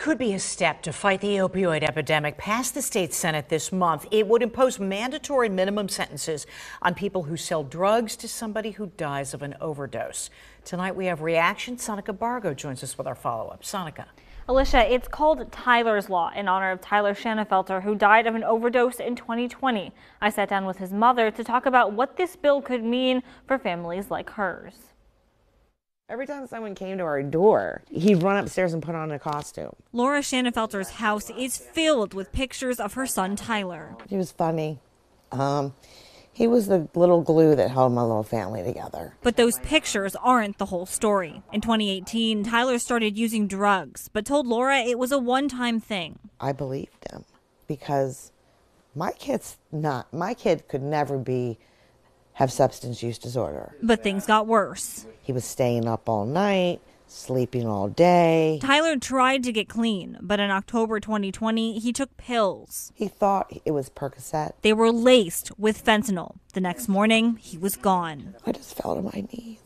could be a step to fight the opioid epidemic. Passed the state Senate this month. It would impose mandatory minimum sentences on people who sell drugs to somebody who dies of an overdose. Tonight we have reaction. Sonica Bargo joins us with our follow-up. Sonica. Alicia, it's called Tyler's Law in honor of Tyler Shanafelter, who died of an overdose in 2020. I sat down with his mother to talk about what this bill could mean for families like hers. Every time someone came to our door, he'd run upstairs and put on a costume. Laura Shanafelter's house is filled with pictures of her son, Tyler. He was funny. He was the little glue that held my little family together. But those pictures aren't the whole story. In 2018, Tyler started using drugs, but told Laura it was a one-time thing. I believed him because my kid could never have substance use disorder. But things got worse. He was staying up all night, sleeping all day. Tyler tried to get clean, but in October 2020, he took pills. He thought it was Percocet. They were laced with fentanyl. The next morning, he was gone. I just fell to my knees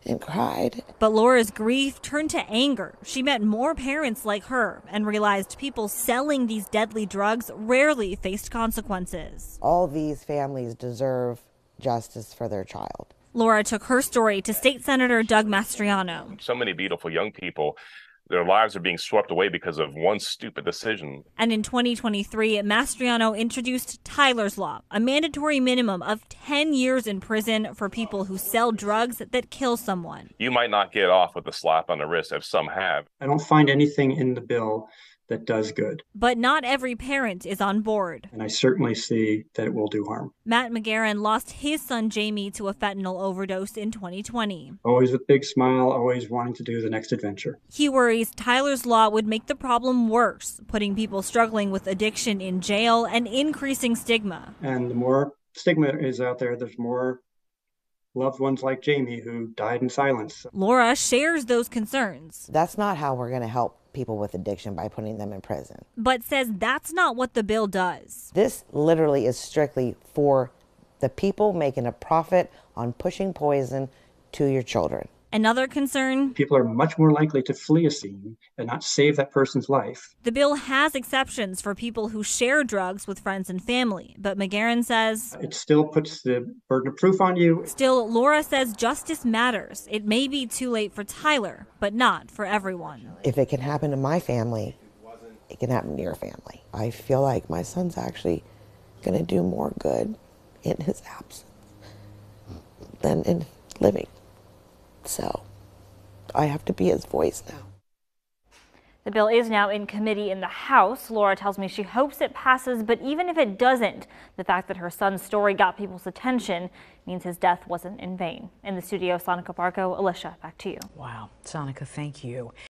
and cried. But Laura's grief turned to anger. She met more parents like her and realized people selling these deadly drugs rarely faced consequences. All these families deserve justice for their child. Laura took her story to State Senator Doug Mastriano. So many beautiful young people, their lives are being swept away because of one stupid decision. And in 2023, Mastriano introduced Tyler's Law, a mandatory minimum of 10 years in prison for people who sell drugs that kill someone. You might not get off with a slap on the wrist, if some have. I don't find anything in the bill that does good. But not every parent is on board. And I certainly see that it will do harm. Matt McGarren lost his son Jamie to a fentanyl overdose in 2020. Always with a big smile, always wanting to do the next adventure. He worries Tyler's Law would make the problem worse, putting people struggling with addiction in jail and increasing stigma. And the more stigma is out there, there's more loved ones like Jamie who died in silence. Laura shares those concerns. That's not how we're going to help people with addiction by putting them in prison. But says that's not what the bill does. This literally is strictly for the people making a profit on pushing poison to your children. Another concern? People are much more likely to flee a scene and not save that person's life. The bill has exceptions for people who share drugs with friends and family, but McGarren says it still puts the burden of proof on you. Still, Laura says justice matters. It may be too late for Tyler, but not for everyone. If it can happen to my family, it can happen to your family. I feel like my son's actually going to do more good in his absence than in living. So I have to be his voice now. The bill is now in committee in the House. Laura tells me she hopes it passes, but even if it doesn't, the fact that her son's story got people's attention means his death wasn't in vain. In the studio, Sonica Barco. Alicia, back to you. Wow. Sonica, thank you.